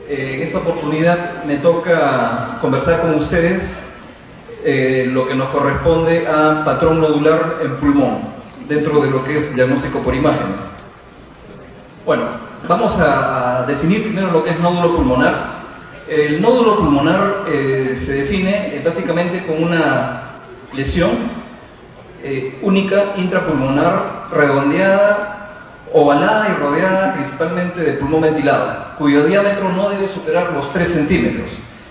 En esta oportunidad me toca conversar con ustedes lo que nos corresponde a patrón nodular en pulmón, dentro de lo que es diagnóstico por imágenes. Bueno, vamos a definir primero lo que es nódulo pulmonar. El nódulo pulmonar se define básicamente como una lesión única intrapulmonar redondeada, ovalada y rodeada principalmente de pulmón ventilado, cuyo diámetro no debe superar los 3 centímetros.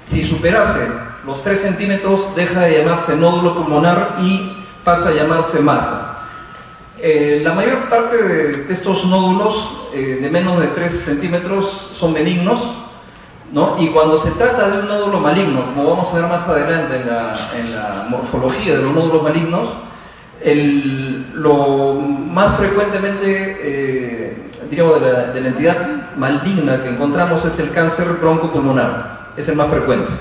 Si superase los 3 centímetros deja de llamarse nódulo pulmonar y pasa a llamarse masa. La mayor parte de estos nódulos de menos de 3 centímetros son benignos, ¿no? Y cuando se trata de un nódulo maligno, como vamos a ver más adelante en la morfología de los nódulos malignos, lo más frecuentemente, diríamos, de la entidad maligna que encontramos es el cáncer broncopulmonar, es el más frecuente.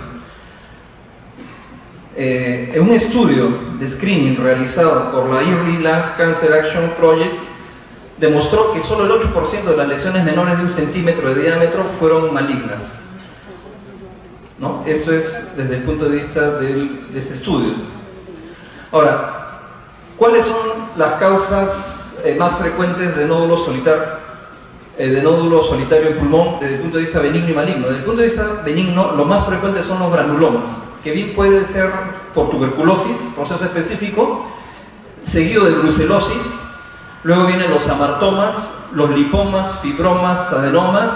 En un estudio de screening realizado por la Early Lung Cancer Action Project, demostró que solo el 8% de las lesiones menores de 1 centímetro de diámetro fueron malignas, ¿no? Esto es desde el punto de vista de este estudio. Ahora, ¿cuáles son las causas más frecuentes de nódulo solitario en pulmón desde el punto de vista benigno y maligno? Desde el punto de vista benigno, lo más frecuente son los granulomas, que bien puede ser por tuberculosis, proceso específico, seguido de brucelosis. Luego vienen los amartomas, los lipomas, fibromas, adenomas,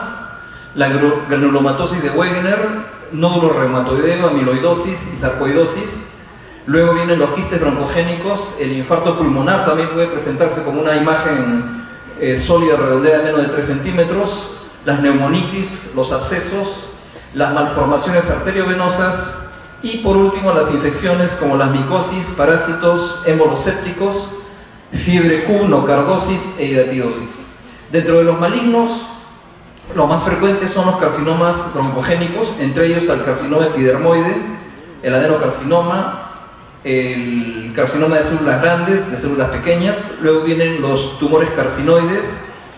la granulomatosis de Wegener, nódulo reumatoideo, amiloidosis y sarcoidosis. Luego vienen los quistes broncogénicos, el infarto pulmonar también puede presentarse como una imagen sólida redondeada de menos de 3 centímetros, las neumonitis, los abscesos, las malformaciones arteriovenosas y por último las infecciones como las micosis, parásitos, émbolos sépticos, fiebre Q, nocardosis e hidatidosis. Dentro de los malignos, los más frecuentes son los carcinomas broncogénicos, entre ellos el carcinoma epidermoide, el adenocarcinoma, el carcinoma de células grandes, de células pequeñas. Luego vienen los tumores carcinoides,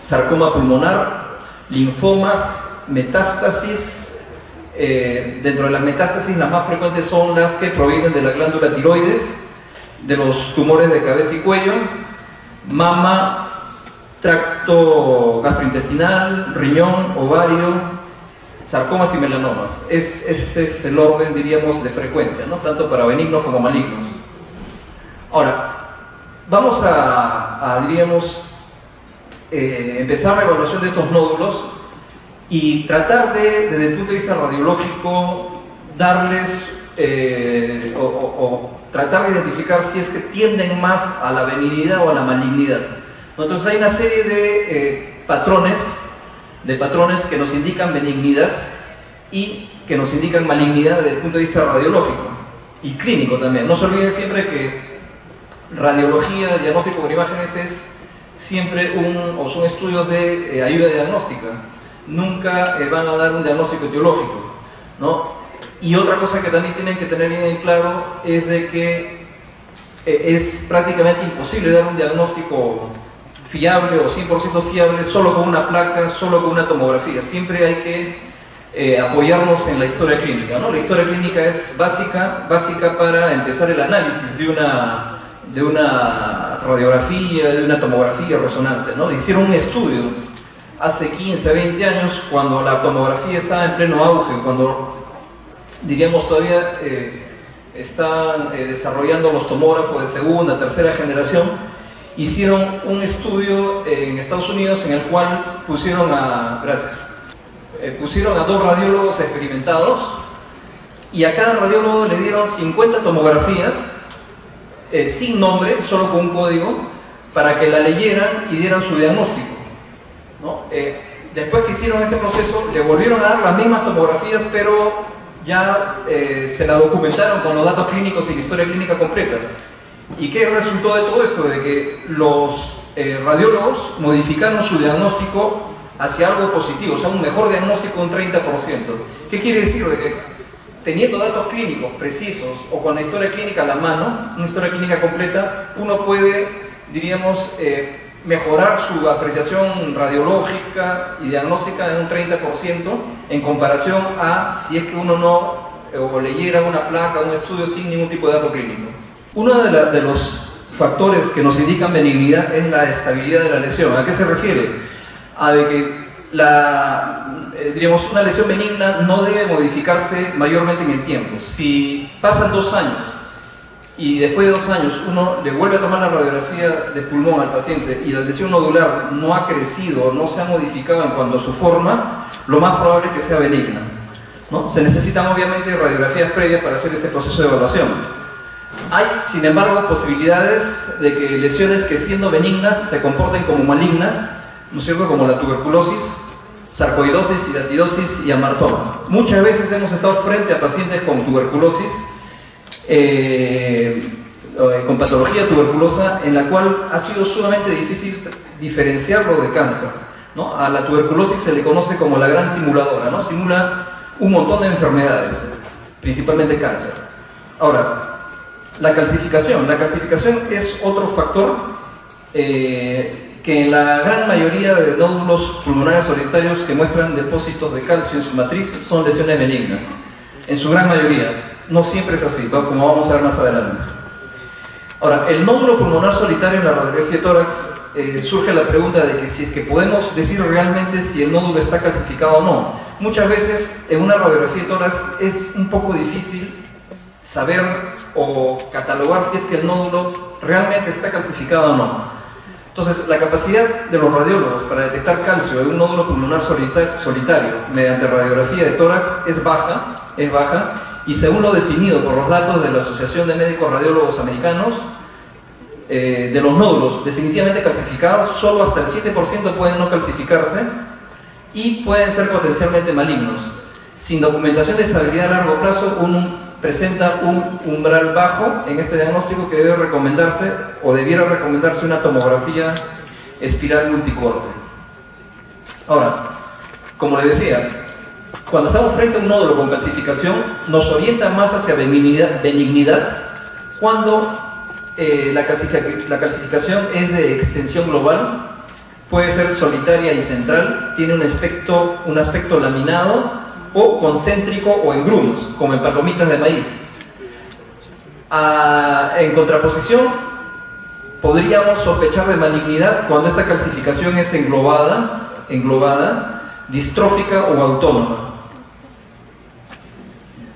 sarcoma pulmonar, linfomas, metástasis. Dentro de las metástasis, las más frecuentes son las que provienen de la glándula tiroides, de los tumores de cabeza y cuello, mama, tracto gastrointestinal, riñón, ovario, sarcomas y melanomas. Ese es el orden, diríamos, de frecuencia, ¿no? Tanto para benignos como malignos. Ahora, vamos diríamos, empezar la evaluación de estos nódulos y tratar desde el punto de vista radiológico, darles tratar de identificar si es que tienden más a la benignidad o a la malignidad. Entonces hay una serie de patrones que nos indican benignidad y que nos indican malignidad desde el punto de vista radiológico y clínico también. No se olviden siempre que radiología, diagnóstico por imágenes es siempre son estudios de ayuda diagnóstica. Nunca van a dar un diagnóstico etiológico, ¿no? Y otra cosa que también tienen que tener bien en claro es de que es prácticamente imposible dar un diagnóstico fiable o 100% fiable solo con una placa, solo con una tomografía. Siempre hay que apoyarnos en la historia clínica, ¿no? La historia clínica es básica para empezar el análisis de una radiografía, de una tomografía, resonancia, ¿no? Hicieron un estudio hace 15, 20 años, cuando la tomografía estaba en pleno auge, cuando diríamos todavía están desarrollando los tomógrafos de segunda, tercera generación. Hicieron un estudio en Estados Unidos en el cual pusieron a 2 radiólogos experimentados y a cada radiólogo le dieron 50 tomografías sin nombre, solo con un código, para que la leyeran y dieran su diagnóstico, ¿no? Después que hicieron este proceso, le volvieron a dar las mismas tomografías, pero ya se la documentaron con los datos clínicos y la historia clínica completa. ¿Y qué resultó de todo esto? De que los radiólogos modificaron su diagnóstico hacia algo positivo, o sea, un mejor diagnóstico, un 30%. ¿Qué quiere decir? De que teniendo datos clínicos precisos o con la historia clínica a la mano, una historia clínica completa, uno puede, diríamos, mejorar su apreciación radiológica y diagnóstica en un 30% en comparación a si es que uno no o leyera una placa, un estudio sin ningún tipo de dato clínico. Uno de los factores que nos indican benignidad es la estabilidad de la lesión. ¿A qué se refiere? A de que digamos, una lesión benigna no debe modificarse mayormente en el tiempo. Si pasan 2 años y después de 2 años uno le vuelve a tomar la radiografía de pulmón al paciente y la lesión nodular no ha crecido, no se ha modificado en cuanto a su forma, lo más probable es que sea benigna, ¿no? Se necesitan obviamente radiografías previas para hacer este proceso de evaluación. Hay, sin embargo, posibilidades de que lesiones que siendo benignas se comporten como malignas, ¿no es cierto?, como la tuberculosis, sarcoidosis, hidatidosis y amartoma. Muchas veces hemos estado frente a pacientes con tuberculosis, con patología tuberculosa, en la cual ha sido sumamente difícil diferenciarlo de cáncer, ¿no? A la tuberculosis se le conoce como la gran simuladora, ¿no? Simula un montón de enfermedades, principalmente cáncer. Ahora, la calcificación es otro factor que en la gran mayoría de nódulos pulmonares solitarios que muestran depósitos de calcio en su matriz son lesiones benignas. En su gran mayoría. No siempre es así, ¿no?, como vamos a ver más adelante. Ahora, el nódulo pulmonar solitario en la radiografía de tórax, surge la pregunta de que si es que podemos decir realmente si el nódulo está calcificado o no. Muchas veces en una radiografía de tórax es un poco difícil saber o catalogar si es que el nódulo realmente está calcificado o no. Entonces, la capacidad de los radiólogos para detectar calcio en un nódulo pulmonar solitario mediante radiografía de tórax es baja, y según lo definido por los datos de la Asociación de Médicos Radiólogos Americanos, de los nódulos definitivamente calcificados, solo hasta el 7% pueden no calcificarse y pueden ser potencialmente malignos. Sin documentación de estabilidad a largo plazo, uno presenta un umbral bajo en este diagnóstico que debe recomendarse o debiera recomendarse una tomografía espiral multicorte. Ahora, como les decía, cuando estamos frente a un nódulo con calcificación, nos orienta más hacia benignidad cuando la calcificación es de extensión global, puede ser solitaria y central, tiene un aspecto laminado o concéntrico o en grumos, como en palomitas de maíz. En contraposición, podríamos sospechar de malignidad cuando esta calcificación es englobada, distrófica o autónoma.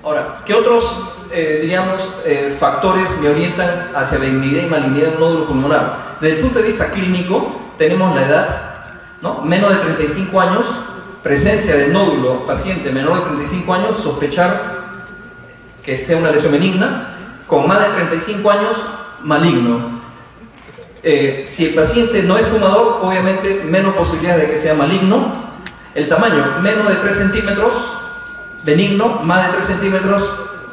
Ahora, ¿qué otros, factores me orientan hacia benignidad y malignidad de un nódulo pulmonar? Desde el punto de vista clínico, tenemos la edad, ¿no? Menos de 35 años, presencia de nódulo, paciente menor de 35 años, sospechar que sea una lesión benigna, con más de 35 años, maligno. Si el paciente no es fumador, obviamente menos posibilidades de que sea maligno. El tamaño, menos de 3 centímetros, benigno, más de 3 centímetros,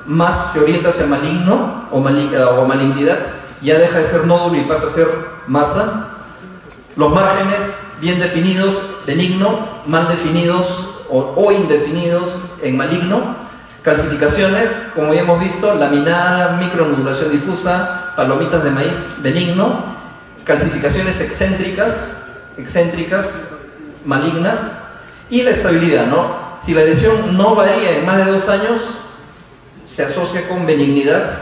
más se orienta hacia maligno o malignidad, ya deja de ser nódulo y pasa a ser masa. Los márgenes bien definidos, benigno, mal definidos o indefinidos en maligno. Calcificaciones, como ya hemos visto, laminada, micronodulación difusa, palomitas de maíz, benigno. Calcificaciones excéntricas, malignas. Y la estabilidad, ¿no? Si la lesión no varía en más de 2 años, se asocia con benignidad,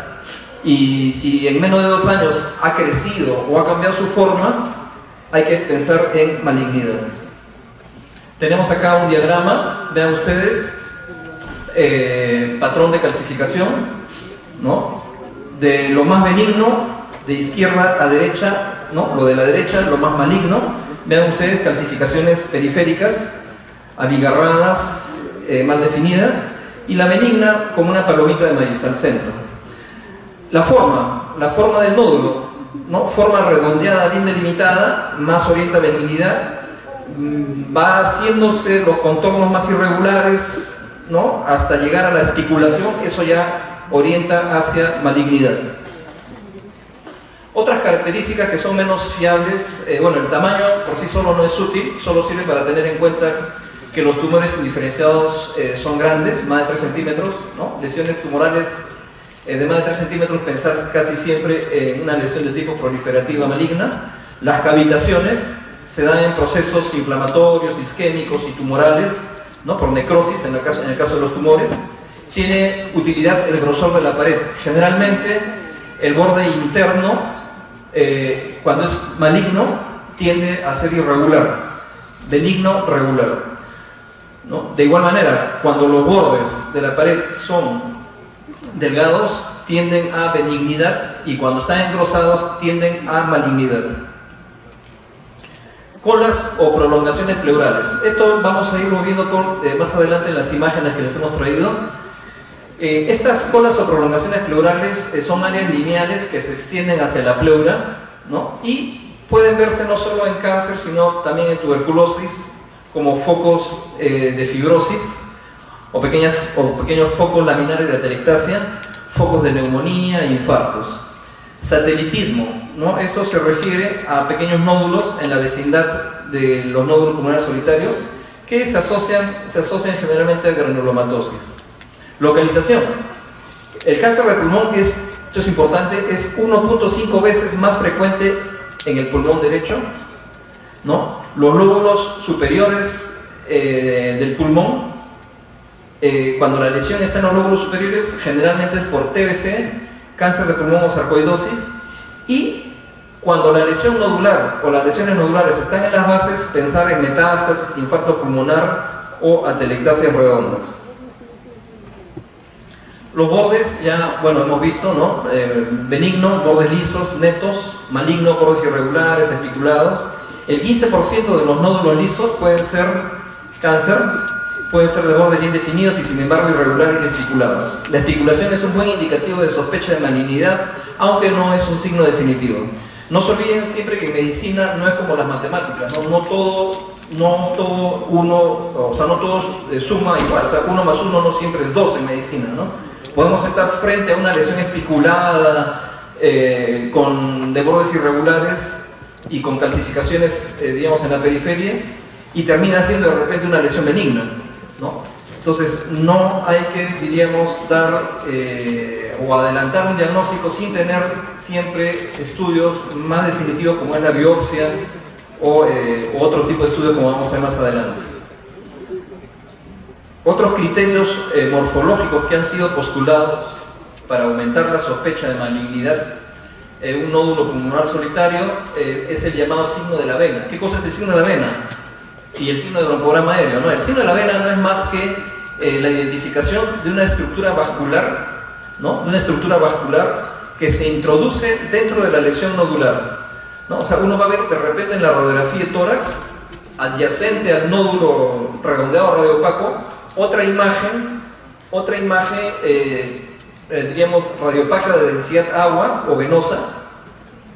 y si en menos de 2 años ha crecido o ha cambiado su forma, hay que pensar en malignidad. Tenemos acá un diagrama, vean ustedes, patrón de calcificación, ¿no? De lo más benigno, de izquierda a derecha, ¿no? Lo de la derecha, lo más maligno. Vean ustedes calcificaciones periféricas, abigarradas, mal definidas, y la benigna como una palomita de maíz al centro. La forma del nódulo, ¿no? Forma redondeada, bien delimitada, más orienta a benignidad, va haciéndose los contornos más irregulares, ¿no? Hasta llegar a la espiculación, eso ya orienta hacia malignidad. Otras características que son menos fiables, bueno, el tamaño por sí solo no es útil, solo sirve para tener en cuenta que los tumores indiferenciados son grandes, más de 3 centímetros, ¿no? Lesiones tumorales de más de 3 centímetros, pensar casi siempre en una lesión de tipo proliferativa maligna. Las cavitaciones se dan en procesos inflamatorios, isquémicos y tumorales, ¿no? Por necrosis en el caso de los tumores. Tiene utilidad el grosor de la pared. Generalmente el borde interno, cuando es maligno, tiende a ser irregular, benigno regular, ¿no? De igual manera, cuando los bordes de la pared son delgados, tienden a benignidad, y cuando están engrosados tienden a malignidad. Colas o prolongaciones pleurales. Esto vamos a irlo viendo más adelante en las imágenes que les hemos traído. Estas colas o prolongaciones pleurales son áreas lineales que se extienden hacia la pleura, ¿no? Y pueden verse no solo en cáncer, sino también en tuberculosis, como focos de fibrosis o pequeños focos laminares de atelectasia, focos de neumonía e infartos. Satelitismo, ¿no? Esto se refiere a pequeños nódulos en la vecindad de los nódulos pulmonares solitarios que se asocian generalmente a granulomatosis. Localización. El cáncer de pulmón, esto es importante, es 1.5 veces más frecuente en el pulmón derecho, ¿no? Los lóbulos superiores del pulmón, cuando la lesión está en los lóbulos superiores, generalmente es por TBC, cáncer de pulmón o sarcoidosis, y cuando la lesión nodular o las lesiones nodulares están en las bases, pensar en metástasis, infarto pulmonar o atelectasias redondas. Los bordes, ya, bueno, hemos visto, ¿no? Benigno, bordes lisos, netos; maligno, bordes irregulares, espiculados. El 15% de los nódulos lisos pueden ser cáncer, pueden ser de bordes bien definidos y sin embargo irregulares y espiculados. La espiculación es un buen indicativo de sospecha de malignidad, aunque no es un signo definitivo. No se olviden siempre que en medicina no es como las matemáticas, ¿no? No todo suma igual, o sea, 1 más 1 no siempre es 2 en medicina, ¿no? Podemos estar frente a una lesión especulada, de bordes irregulares y con calcificaciones, digamos, en la periferia, y termina siendo de repente una lesión benigna, ¿no? Entonces, no hay que, diríamos, dar o adelantar un diagnóstico sin tener siempre estudios más definitivos como es la biopsia o otro tipo de estudio como vamos a ver más adelante. Otros criterios morfológicos que han sido postulados para aumentar la sospecha de malignidad en un nódulo pulmonar solitario es el llamado signo de la vena. ¿Qué cosa es el signo de la vena? Y el signo del broncograma aéreo, ¿no? El signo de la vena no es más que la identificación de una estructura vascular, ¿no? De una estructura vascular que se introduce dentro de la lesión nodular, ¿no? O sea, uno va a ver de repente en la radiografía de tórax, adyacente al nódulo redondeado radiopaco, otra imagen, diríamos, radiopaca de densidad agua o venosa,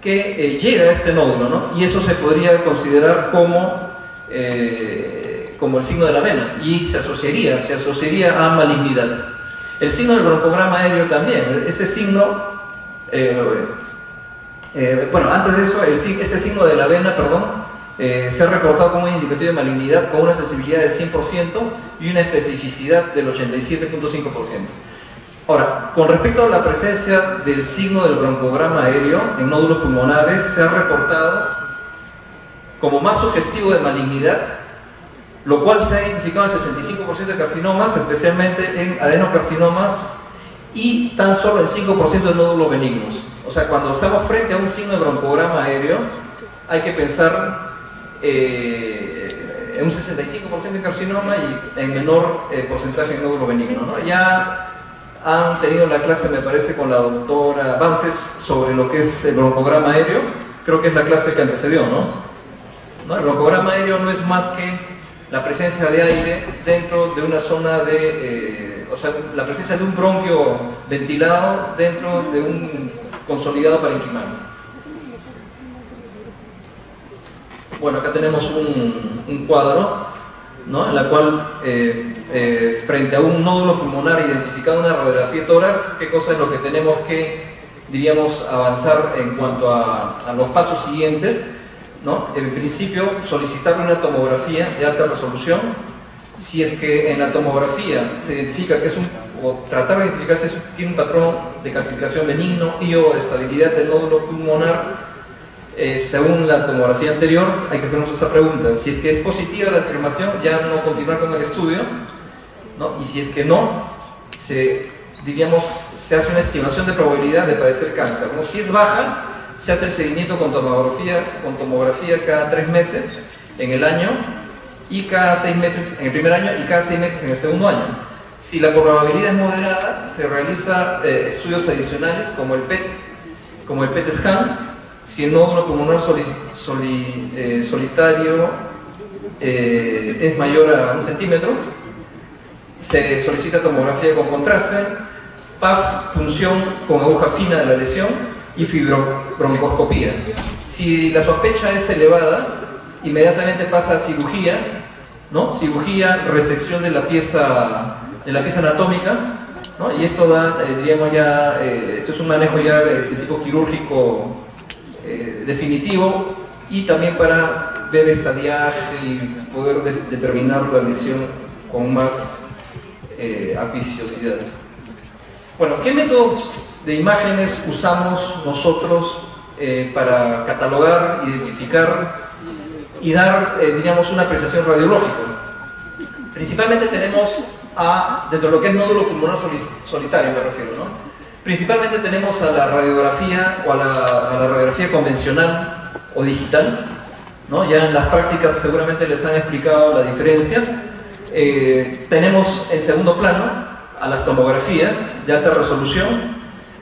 que llega a este nódulo, ¿no? Y eso se podría considerar como el signo de la vena, y se asociaría a malignidad. El signo del broncograma aéreo también, este signo, bueno, antes de eso, este signo de la vena, perdón, se ha reportado como un indicativo de malignidad con una sensibilidad del 100% y una especificidad del 87.5%. Ahora, con respecto a la presencia del signo del broncograma aéreo en nódulos pulmonares, se ha reportado como más sugestivo de malignidad, lo cual se ha identificado en 65% de carcinomas, especialmente en adenocarcinomas, y tan solo en 5% de nódulos benignos. O sea, cuando estamos frente a un signo de broncograma aéreo, hay que pensar en un 65% de carcinoma y en menor porcentaje en nódulo benigno, ¿no? Ya han tenido la clase, me parece, con la doctora Avances sobre lo que es el broncograma aéreo. Creo que es la clase que antecedió, ¿no? El broncograma aéreo no es más que la presencia de aire dentro de una zona o sea, la presencia de un bronquio ventilado dentro de un consolidado parenquimal. Bueno, acá tenemos un cuadro, ¿no? En la cual, frente a un nódulo pulmonar identificado en una radiografía de tórax, ¿qué cosa es lo que tenemos que, diríamos, avanzar en cuanto a los pasos siguientes, ¿no? En principio, solicitar una tomografía de alta resolución. Si es que en la tomografía se identifica que o tratar de identificar si tiene un patrón de calcificación benigno y o de estabilidad del nódulo pulmonar, según la tomografía anterior, hay que hacernos esa pregunta. Si es que es positiva la afirmación, ya no continuar con el estudio, ¿no? Y si es que no, se hace una estimación de probabilidad de padecer cáncer, ¿no? Si es baja, se hace el seguimiento con tomografía cada 3 meses en el año, y cada 6 meses en el primer año y cada 6 meses en el segundo año. Si la probabilidad es moderada, se realiza estudios adicionales como el PET scan. Si el nódulo pulmonar solitario es mayor a 1 centímetro, se solicita tomografía con contraste, PAF, punción con aguja fina de la lesión y fibrobroncoscopía. Si la sospecha es elevada, inmediatamente pasa a cirugía, ¿no? Cirugía, resección de la pieza anatómica, ¿no? Y esto da, diríamos ya, esto es un manejo ya de tipo quirúrgico definitivo, y también para ver estadiaje y poder determinar la lesión con más acuiciosidad. Bueno, ¿qué métodos de imágenes usamos nosotros para catalogar, identificar y dar, diríamos, una apreciación radiológica? Principalmente tenemos dentro de lo que es nódulo pulmonar solitario, me refiero, ¿no? Principalmente tenemos a la radiografía o a la radiografía convencional o digital, ¿no? Ya en las prácticas seguramente les han explicado la diferencia. Tenemos en segundo plano a las tomografías de alta resolución,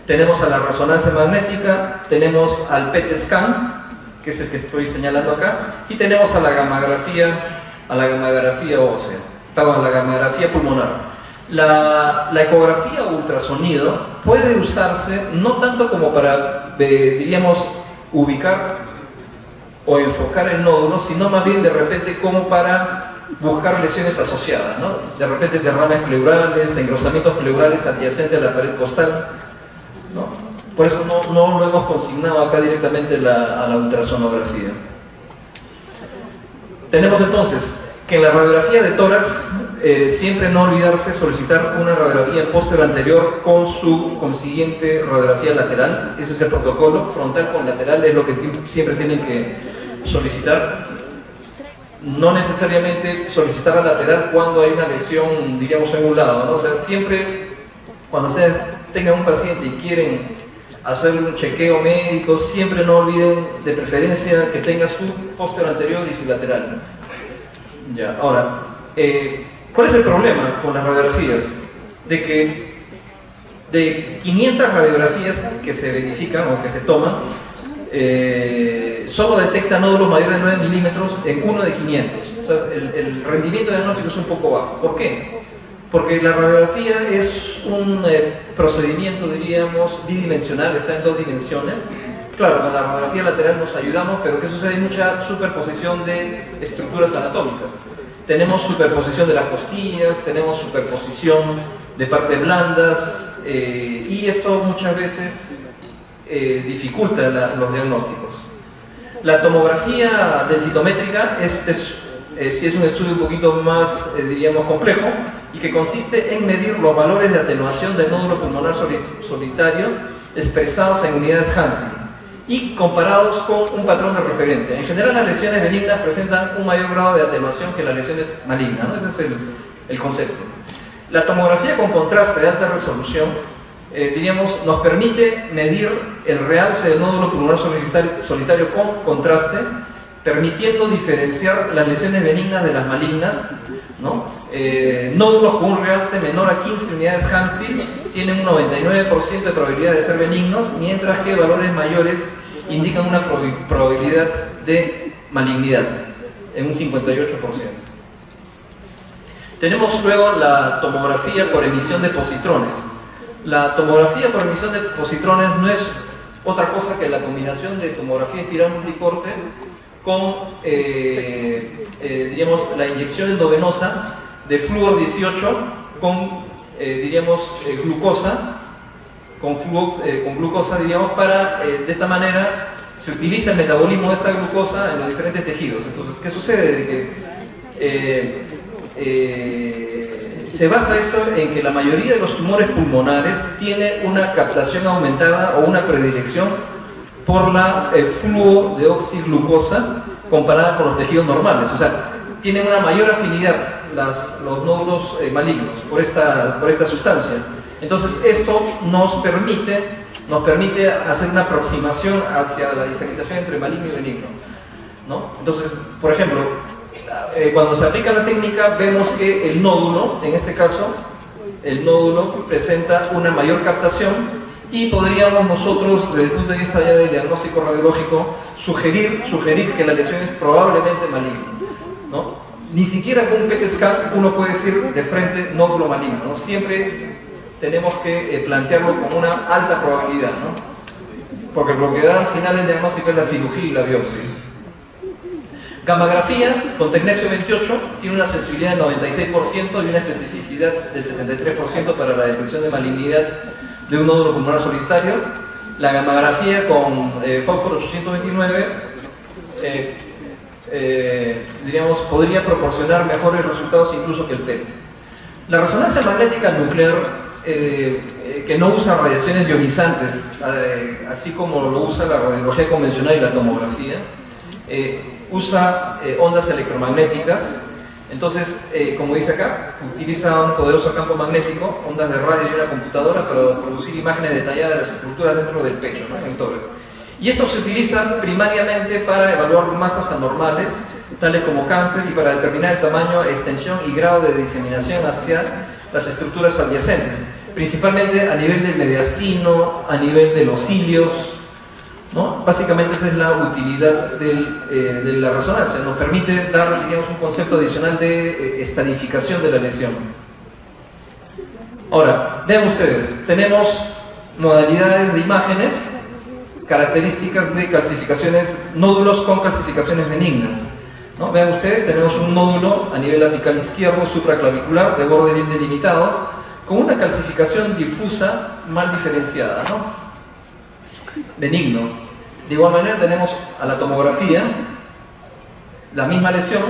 tenemos a la resonancia magnética, tenemos al PET scan, que es el que estoy señalando acá, y tenemos a la gammagrafía ósea, perdón, a la gammagrafía pulmonar. La ecografía o ultrasonido puede usarse no tanto como para, diríamos, ubicar o enfocar el nódulo, sino más bien de repente como para buscar lesiones asociadas, ¿no? De repente derrames pleurales, engrosamientos pleurales adyacentes a la pared costal, ¿no? Por eso no lo hemos consignado acá directamente a la ultrasonografía. Tenemos entonces que en la radiografía de tórax siempre no olvidarse solicitar una radiografía posterior anterior con su consiguiente radiografía lateral. Ese es el protocolo. Frontal con lateral es lo que siempre tienen que solicitar. No necesariamente solicitar la lateral cuando hay una lesión, diríamos, en un lado, ¿no? O sea, siempre cuando ustedes tengan un paciente y quieren hacer un chequeo médico, siempre no olviden de preferencia que tenga su posterior anterior y su lateral. Ya, ahora, ¿cuál es el problema con las radiografías? De que de 500 radiografías que se verifican o que se toman, solo detecta nódulos mayores de 9 milímetros en 1 de 500. O sea, el rendimiento diagnóstico es un poco bajo. ¿Por qué? Porque la radiografía es un procedimiento, diríamos, bidimensional, está en 2 dimensiones. Claro, con la radiografía lateral nos ayudamos, pero ¿qué sucede? Hay mucha superposición de estructuras anatómicas. Tenemos superposición de las costillas, tenemos superposición de partes blandas, y esto muchas veces dificulta los diagnósticos. La tomografía densitométrica sí es un estudio un poquito más, diríamos, complejo, y que consiste en medir los valores de atenuación del nódulo pulmonar solitario expresados en unidades Hansen y comparados con un patrón de referencia. En general, las lesiones benignas presentan un mayor grado de atenuación que las lesiones malignas, ¿no? Ese es el concepto. La tomografía con contraste de alta resolución, diríamos, nos permite medir el realce del nódulo pulmonar solitario con contraste, permitiendo diferenciar las lesiones benignas de las malignas, ¿no? Nódulos con un realce menor a 15 unidades Hansen tienen un 99% de probabilidad de ser benignos, mientras que valores mayores indican una probabilidad de malignidad en un 58%. Tenemos luego la tomografía por emisión de positrones. La tomografía por emisión de positrones no es otra cosa que la combinación de tomografía espiral multicorte con, diríamos, la inyección endovenosa de flúor 18 con, diríamos, glucosa, con glucosa, diríamos, para, de esta manera, se utiliza el metabolismo de esta glucosa en los diferentes tejidos. Entonces, ¿qué sucede? De que se basa esto en que la mayoría de los tumores pulmonares tiene una captación aumentada o una predilección por la fluo de oxiglucosa comparada con los tejidos normales. O sea, tienen una mayor afinidad los nódulos malignos por esta sustancia. Entonces esto nos permite hacer una aproximación hacia la diferenciación entre maligno y benigno, ¿no? Entonces, por ejemplo, cuando se aplica la técnica vemos que el nódulo, en este caso, el nódulo presenta una mayor captación y podríamos nosotros, desde el punto de vista ya del diagnóstico radiológico, sugerir que la lesión es probablemente maligna, ¿no? Ni siquiera con un PET scan uno puede decir de frente nódulo maligno, ¿no? Siempre tenemos que plantearlo con una alta probabilidad, ¿no? Porque lo que da al final el diagnóstico es la cirugía y la biopsia. Gammagrafía con tecnesio 28 tiene una sensibilidad del 96% y una especificidad del 73% para la detección de malignidad de un nódulo pulmonar solitario. La gammagrafía con fósforo 829 diríamos, podría proporcionar mejores resultados incluso que el PET. La resonancia magnética nuclear, que no usa radiaciones ionizantes, así como lo usa la radiología convencional y la tomografía, usa ondas electromagnéticas. Entonces, como dice acá, utiliza un poderoso campo magnético, ondas de radio y una computadora para producir imágenes detalladas de las estructuras dentro del pecho, ¿no? En el tórax. Y esto se utiliza primariamente para evaluar masas anormales, tales como cáncer, y para determinar el tamaño, extensión y grado de diseminación hacia las estructuras adyacentes, principalmente a nivel del mediastino, a nivel de los cilios, ¿no? Básicamente esa es la utilidad de la resonancia, nos permite dar, digamos, un concepto adicional de estadificación de la lesión. Ahora, vean ustedes, tenemos modalidades de imágenes, características de calcificaciones, nódulos con calcificaciones benignas, ¿no? Vean ustedes, tenemos un nódulo a nivel apical izquierdo supraclavicular de borde bien delimitado, con una calcificación difusa mal diferenciada, ¿no? Benigno. De igual manera tenemos a la tomografía la misma lesión,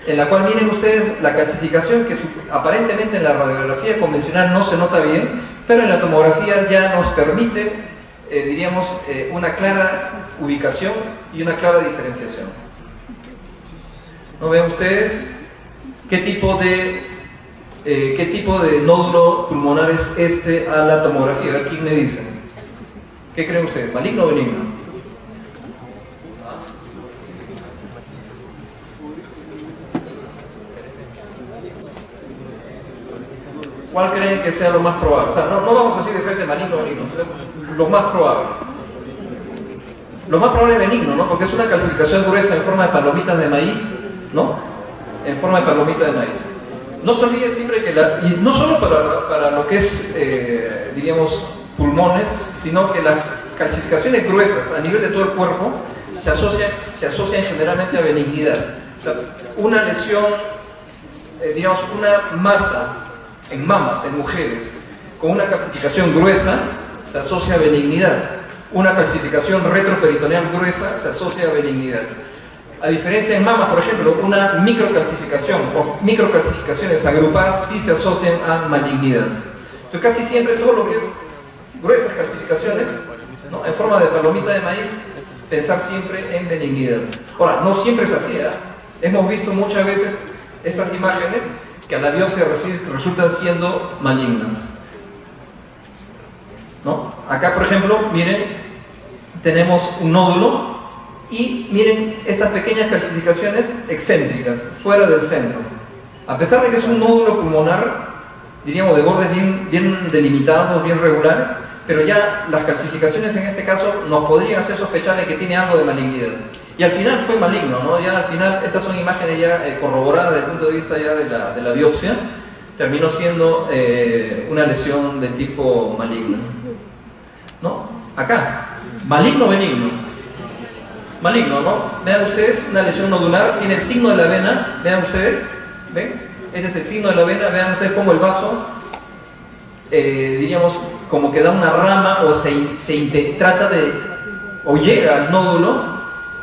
en la cual miren ustedes la calcificación que aparentemente en la radiografía convencional no se nota bien, pero en la tomografía ya nos permite, diríamos, una clara ubicación y una clara diferenciación. ¿No ven ustedes qué tipo de nódulo pulmonar es este a la tomografía? A ver, ¿quién me dice? ¿Qué creen ustedes? ¿Maligno o benigno? ¿Cuál creen que sea lo más probable? O sea, no vamos a decir de frente maligno o benigno, lo más probable. Lo más probable es benigno, ¿no? Porque es una calcificación gruesa en forma de palomitas de maíz, ¿no? En forma de palomita de maíz. No se olvide siempre que y no solo para lo que es, diríamos, pulmones, sino que las calcificaciones gruesas a nivel de todo el cuerpo se asocian generalmente a benignidad. O sea, una lesión, digamos, una masa en mamas, en mujeres, con una calcificación gruesa, se asocia a benignidad. Una calcificación retroperitoneal gruesa se asocia a benignidad. A diferencia en mamas, por ejemplo, una microcalcificación o microcalcificaciones agrupadas sí se asocian a malignidad. Pero casi siempre todo lo que es gruesas calcificaciones, ¿no? En forma de palomita de maíz, pensar siempre en benignidad. Ahora, no siempre es así, ¿eh? Hemos visto muchas veces estas imágenes que a la biopsia resultan siendo malignas, ¿no? Acá, por ejemplo, miren, tenemos un nódulo y miren estas pequeñas calcificaciones excéntricas, fuera del centro. A pesar de que es un nódulo pulmonar, diríamos de bordes bien delimitados, bien regulares, pero ya las calcificaciones en este caso nos podrían hacer sospechar de que tiene algo de malignidad. Y al final fue maligno, ¿no? Ya al final, estas son imágenes ya corroboradas desde el punto de vista ya de la biopsia, terminó siendo una lesión de tipo maligno, ¿no? Acá, maligno o benigno. Maligno, ¿no? Vean ustedes, una lesión nodular, tiene el signo de la vena, vean ustedes, ¿ven? Este es el signo de la vena, vean ustedes cómo el vaso, diríamos, como que da una rama o trata de, o llega al nódulo.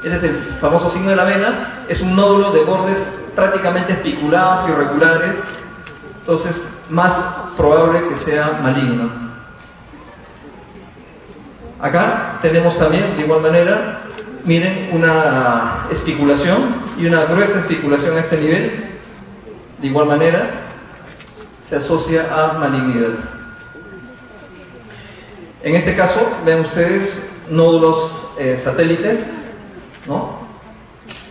Este es el famoso signo de la vena, es un nódulo de bordes prácticamente espiculados, irregulares, entonces más probable que sea maligno. Acá tenemos también, de igual manera, miren, una espiculación y una gruesa espiculación a este nivel. De igual manera, se asocia a malignidad. En este caso, ven ustedes nódulos satélites, ¿no?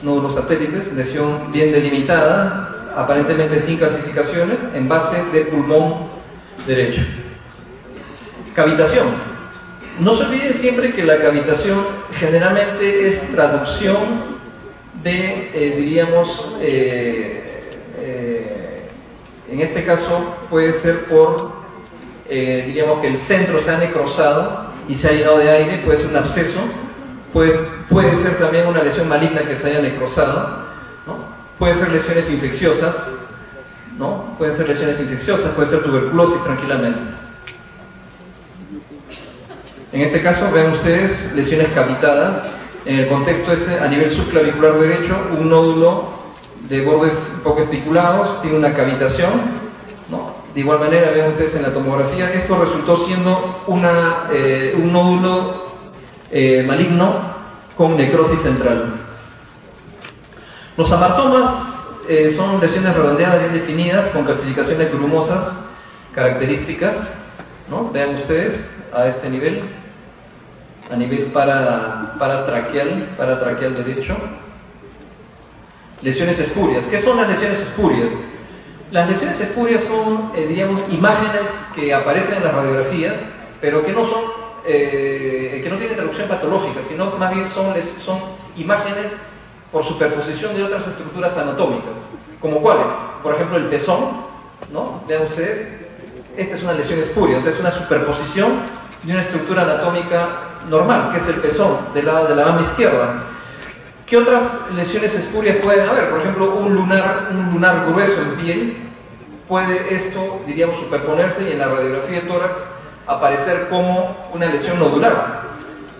Nódulos satélites, lesión bien delimitada, aparentemente sin calcificaciones, en base del pulmón derecho. Cavitación. No se olviden siempre que la cavitación generalmente es traducción de, diríamos, en este caso puede ser por, diríamos que el centro se ha necrosado y se ha llenado de aire, puede ser un absceso, puede ser también una lesión maligna que se haya necrosado, ¿no? Puede ser lesiones infecciosas, ¿no? Pueden ser lesiones infecciosas, puede ser tuberculosis tranquilamente. En este caso, ven ustedes lesiones cavitadas. En el contexto este, a nivel subclavicular derecho, un nódulo de bordes poco espiculados, tiene una cavitación, ¿no? De igual manera, ven ustedes en la tomografía, esto resultó siendo un nódulo maligno con necrosis central. Los amartomas son lesiones redondeadas bien definidas, con calcificaciones grumosas características, ¿no? Vean ustedes a este nivel, a nivel paratraqueal derecho. Lesiones espurias. ¿Qué son las lesiones espurias? Las lesiones espurias son, diríamos, imágenes que aparecen en las radiografías, pero que no son, que no tienen traducción patológica, sino más bien son imágenes por superposición de otras estructuras anatómicas. ¿Como cuáles? Por ejemplo, el pezón, ¿no? Vean ustedes, esta es una lesión espuria, o sea, es una superposición de una estructura anatómica normal, que es el pezón, de la mama izquierda. ¿Qué otras lesiones espurias pueden haber? Por ejemplo, un lunar grueso en piel, puede esto, diríamos, superponerse y en la radiografía de tórax aparecer como una lesión nodular,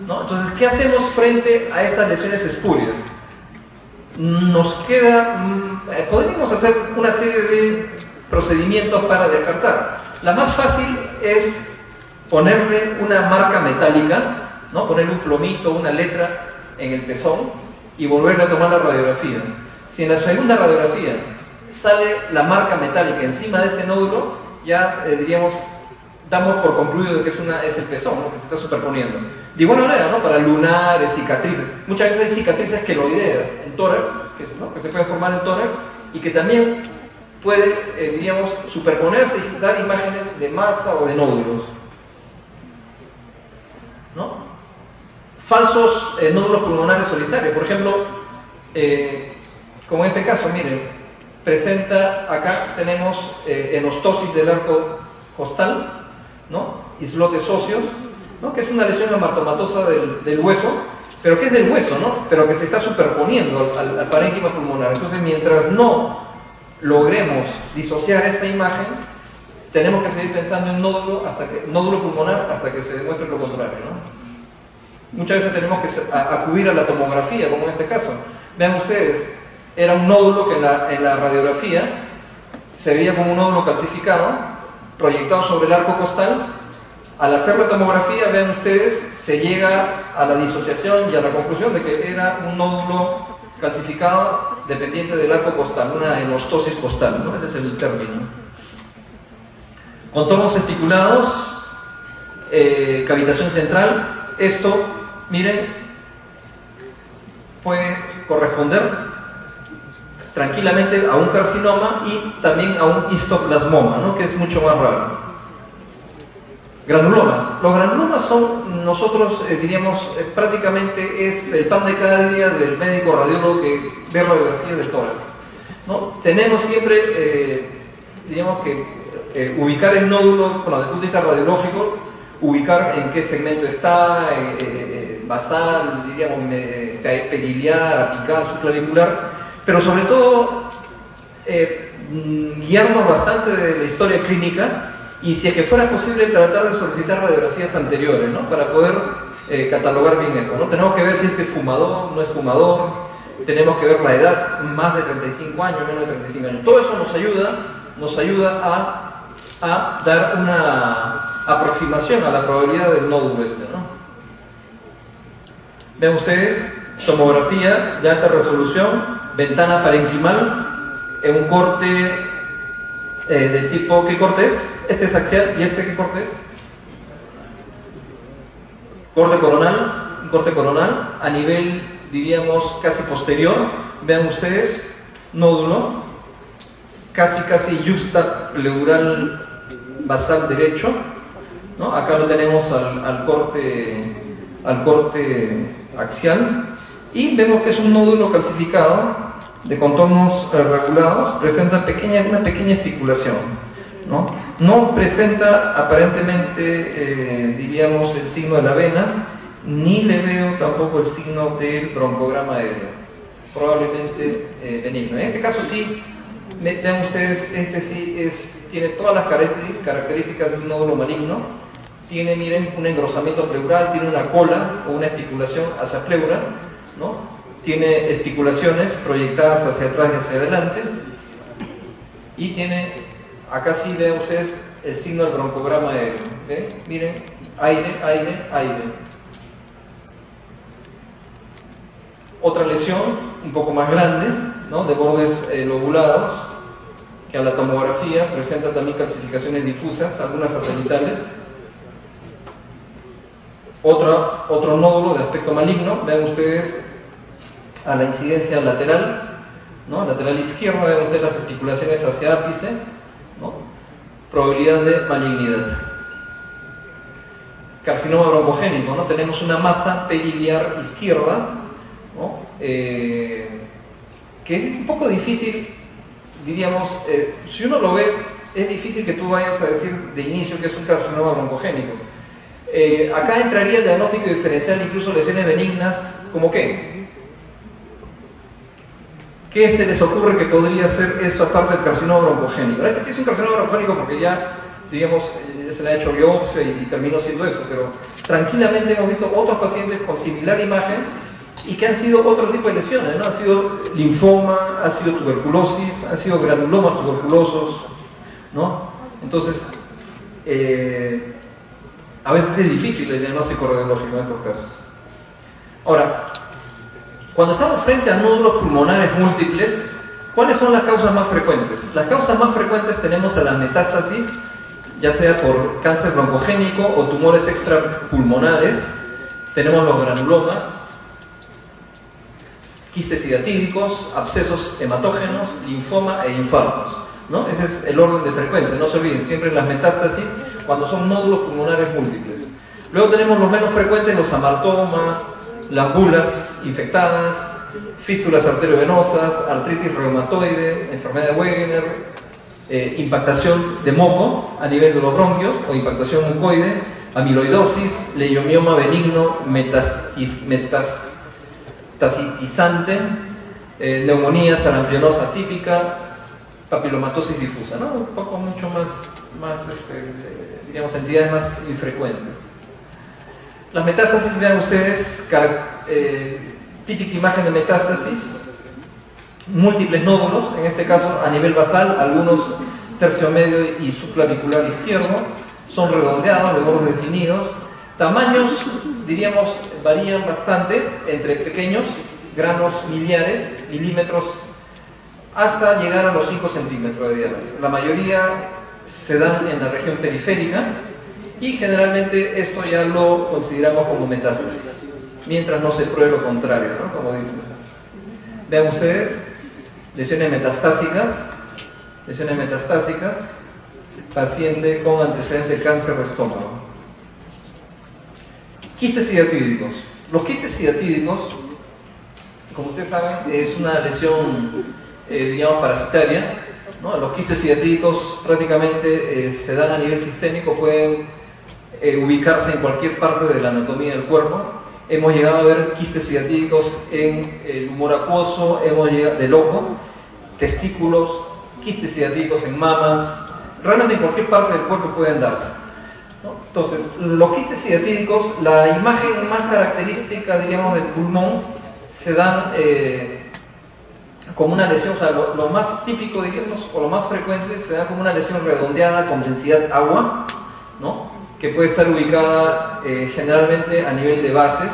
¿no? Entonces, ¿qué hacemos frente a estas lesiones espurias? Nos queda, podríamos hacer una serie de procedimientos para descartar. La más fácil es ponerle una marca metálica, ¿no? Ponerle un plomito, una letra en el pezón y volverle a tomar la radiografía. Si en la segunda radiografía sale la marca metálica encima de ese nódulo, ya diríamos, damos por concluido que es el pezón, ¿no? Que se está superponiendo. De igual manera, ¿no? Para lunares, cicatrices. Muchas veces hay cicatrices queloideas en tórax, ¿no? Que se pueden formar en tórax y que también puede, diríamos, superponerse y dar imágenes de masa o de nódulos, ¿no? Falsos nódulos pulmonares solitarios, por ejemplo, como en este caso, miren, presenta, acá tenemos enostosis del arco costal, ¿no? Islotes óseos, ¿no? Que es una lesión amartomatosa del hueso, pero que es del hueso, ¿no? Pero que se está superponiendo al parénquima pulmonar. Entonces, mientras no logremos disociar esta imagen, tenemos que seguir pensando en nódulo pulmonar hasta que se demuestre lo contrario, ¿no? Muchas veces tenemos que acudir a la tomografía, como en este caso. Vean ustedes, era un nódulo que en la radiografía se veía como un nódulo calcificado, proyectado sobre el arco costal. Al hacer la tomografía, vean ustedes, se llega a la disociación y a la conclusión de que era un nódulo calcificado dependiente del arco costal, una enostosis costal, ¿no? Ese es el término. Contornos espiculados, cavitación central. Esto, miren, puede corresponder tranquilamente a un carcinoma y también a un histoplasmoma, ¿no? Que es mucho más raro. Granulomas. Los granulomas son, nosotros diríamos, prácticamente es el pan de cada día del médico radiólogo que ve radiografía del tórax, ¿no? Tenemos siempre, diríamos que ubicar el nódulo, bueno, desde el punto de vista radiológico, ubicar en qué segmento está, basal, diríamos, periliar, apical, subclavicular, pero sobre todo guiarnos bastante de la historia clínica y, si es que fuera posible, tratar de solicitar radiografías anteriores, ¿no? Para poder catalogar bien esto, ¿no? Tenemos que ver si es que es fumador, no es fumador, tenemos que ver la edad, más de 35 años, menos de 35 años. Todo eso nos ayuda a dar una aproximación a la probabilidad del nódulo este, ¿no? Vean ustedes, tomografía de alta resolución, ventana parenquimal, en un corte del tipo, ¿qué corte es? Este es axial, ¿y este qué corte es? Corte coronal, un corte coronal, a nivel, diríamos, casi posterior. Vean ustedes, nódulo, casi yuxtapleural basal derecho, ¿no? Acá lo tenemos al corte axial, y vemos que es un nódulo calcificado de contornos regulados, presenta una pequeña espiculación, ¿no? No presenta aparentemente, diríamos, el signo de la vena, ni le veo tampoco el signo del broncograma aéreo, probablemente benigno. En este caso sí, vean ustedes, este sí tiene todas las características de un nódulo maligno. Tiene, miren, un engrosamiento pleural, tiene una cola o una espiculación hacia pleura, ¿no? Tiene espiculaciones proyectadas hacia atrás y hacia adelante, y tiene, acá sí vean ustedes el signo del broncograma aéreo. ¿Ven? Miren, aire, aire, aire. Otra lesión un poco más grande, ¿no? De bordes lobulados, que a la tomografía presenta también calcificaciones difusas, algunas satelitales. Otro nódulo de aspecto maligno, vean ustedes a la incidencia lateral, ¿no? Lateral izquierda, vean ustedes las articulaciones hacia ápice, ¿no? Probabilidad de malignidad. Carcinoma broncogénico, ¿no? Tenemos una masa periliar izquierda, ¿no? Que es un poco difícil, diríamos, si uno lo ve, es difícil que tú vayas a decir de inicio que es un carcinoma broncogénico. Acá entraría el diagnóstico diferencial, incluso lesiones benignas, ¿como qué? ¿Qué se les ocurre que podría ser esto aparte del carcinoma broncogénico? Este sí es un carcinoma broncogénico porque ya, digamos, se le ha hecho biopsia y terminó siendo eso, pero tranquilamente hemos visto otros pacientes con similar imagen y que han sido otro tipo de lesiones, ¿no? Ha sido linfoma, ha sido tuberculosis, han sido granulomas tuberculosos, ¿no? Entonces, a veces es difícil el diagnóstico radiológico en estos casos. Ahora, cuando estamos frente a nódulos pulmonares múltiples, ¿cuáles son las causas más frecuentes? Las causas más frecuentes tenemos a las metástasis, ya sea por cáncer broncogénico o tumores extrapulmonares. Tenemos los granulomas, quistes hidatídicos, abscesos hematógenos, linfoma e infartos, ¿no? Ese es el orden de frecuencia. No se olviden, siempre las metástasis cuando son nódulos pulmonares múltiples. Luego tenemos los menos frecuentes, los amartomas, las bulas infectadas, fístulas arteriovenosas, artritis reumatoide, enfermedad de Wegener, impactación de moco a nivel de los bronquios o impactación mucoide, amiloidosis, leiomioma benigno metastasizante, neumonía sarampiónosa típica, papilomatosis difusa, ¿no? Un poco mucho más digamos, entidades más infrecuentes. Las metástasis, vean ustedes, típica imagen de metástasis, múltiples nódulos, en este caso a nivel basal, algunos tercio medio y subclavicular izquierdo, son redondeados, de bordes definidos, tamaños, diríamos, varían bastante, entre pequeños, granos miliares, milímetros, hasta llegar a los 5 centímetros de diámetro. La mayoría se dan en la región periférica y generalmente esto ya lo consideramos como metástasis, mientras no se pruebe lo contrario, ¿no? Como dicen. Vean ustedes, lesiones metastásicas, paciente con antecedente de cáncer de estómago. Quistes hidatídicos. Los quistes hidatídicos, como ustedes saben, es una lesión, digamos, parasitaria, ¿no? Los quistes hidatídicos prácticamente se dan a nivel sistémico, pueden ubicarse en cualquier parte de la anatomía del cuerpo. Hemos llegado a ver quistes hidatídicos en el humor acuoso, del ojo, testículos, quistes hidatídicos en mamas, realmente en cualquier parte del cuerpo pueden darse, ¿no? Entonces, los quistes hidatídicos, la imagen más característica, digamos, del pulmón, se dan como una lesión, o sea, lo más típico, digamos, o lo más frecuente, se da como una lesión redondeada con densidad agua, ¿no? Que puede estar ubicada generalmente a nivel de bases,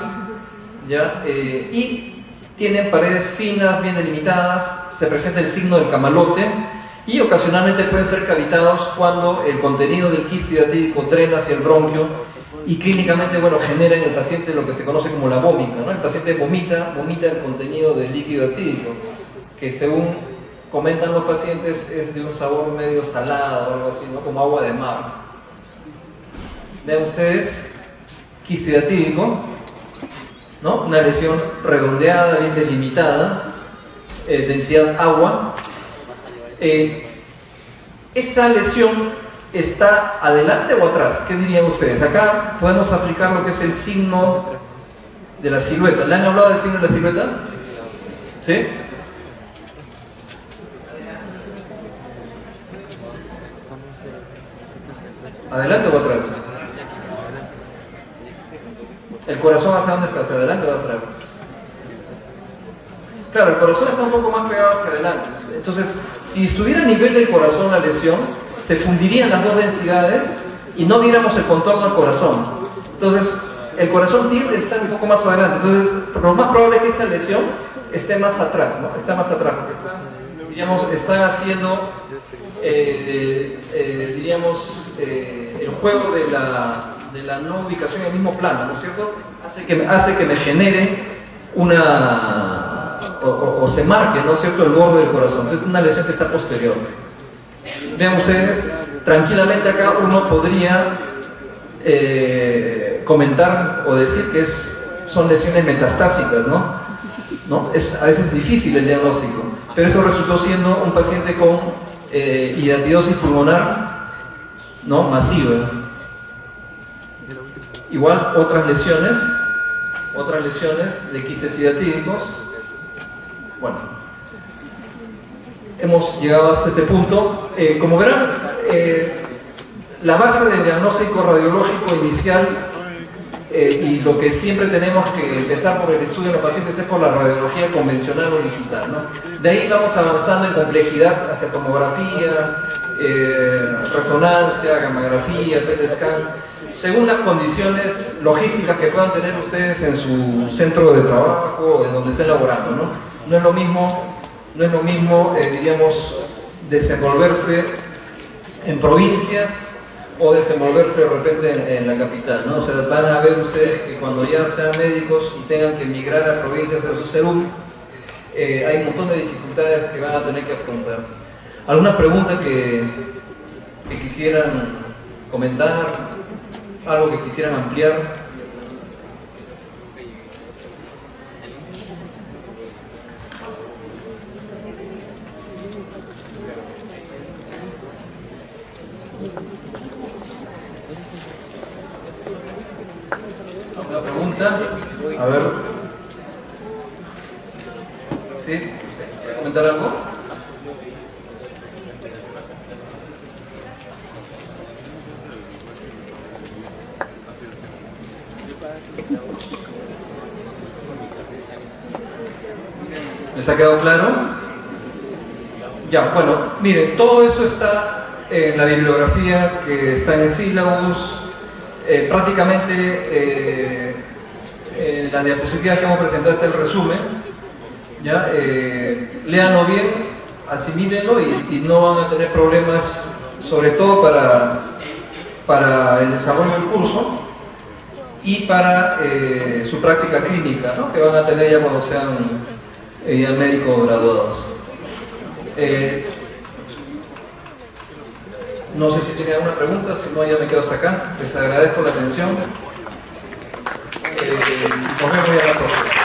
¿ya? Y tienen paredes finas, bien delimitadas, se presenta el signo del camalote y ocasionalmente pueden ser cavitados cuando el contenido del quiste hidratídico drena hacia el bronquio y clínicamente, bueno, genera en el paciente lo que se conoce como la vómita, ¿no? El paciente vomita el contenido del líquido hidratídico, que según comentan los pacientes es de un sabor medio salado o algo así, ¿no? Como agua de mar. Vean ustedes, quiste hidratídico, ¿no? Una lesión redondeada, bien delimitada, densidad agua. Esta lesión ¿está adelante o atrás? ¿Qué dirían ustedes? Acá podemos aplicar lo que es el signo de la silueta. ¿Le han hablado del signo de la silueta? ¿Sí? ¿Adelante o atrás? ¿El corazón hacia dónde está? ¿Hacia adelante o atrás? Claro, el corazón está un poco más pegado hacia adelante. Entonces, si estuviera a nivel del corazón la lesión, se fundirían las dos densidades y no viéramos el contorno del corazón. Entonces, el corazón tiende a estar un poco más adelante. Entonces, lo más probable es que esta lesión esté más atrás, ¿no? Está más atrás. Diríamos, están haciendo, el juego de la no ubicación en el mismo plano, ¿no es cierto? Hace que me genere una, o se marque, ¿no es cierto?, el borde del corazón. Entonces, es una lesión que está posterior. Vean ustedes, tranquilamente acá uno podría comentar o decir que son lesiones metastásicas, ¿no? Es a veces difícil el diagnóstico, pero esto resultó siendo un paciente con hidatidosis pulmonar, ¿no?, masiva. Igual otras lesiones de quistes hidatídicos. Bueno, hemos llegado hasta este punto. Como verán, la base del diagnóstico radiológico inicial y lo que siempre tenemos que empezar por el estudio de los pacientes es por la radiología convencional o digital, ¿no? De ahí vamos avanzando en complejidad hacia tomografía, resonancia, gammagrafía, PET scan, según las condiciones logísticas que puedan tener ustedes en su centro de trabajo o en donde estén laborando, ¿no? No es lo mismo, diríamos, desenvolverse en provincias o desenvolverse de repente en la capital, ¿no? O sea, van a ver ustedes que cuando ya sean médicos y tengan que emigrar a provincias de su salud, hay un montón de dificultades que van a tener que afrontar. ¿Alguna pregunta que quisieran comentar? ¿Algo que quisieran ampliar? ¿Alguna pregunta? A ver. ¿Sí? ¿Quieres comentar algo? ¿Les ha quedado claro? Ya, bueno, miren, todo eso está en la bibliografía que está en el sílabus. Prácticamente en la diapositiva que hemos presentado está el resumen. ¿Ya? Léanlo bien, asimílenlo y no van a tener problemas, sobre todo para el desarrollo del curso y para su práctica clínica, ¿no?, que van a tener ya cuando sean ya médicos graduados. No sé si tienen alguna pregunta, si no ya me quedo hasta acá. Les agradezco la atención. Nos vemos ya la próxima.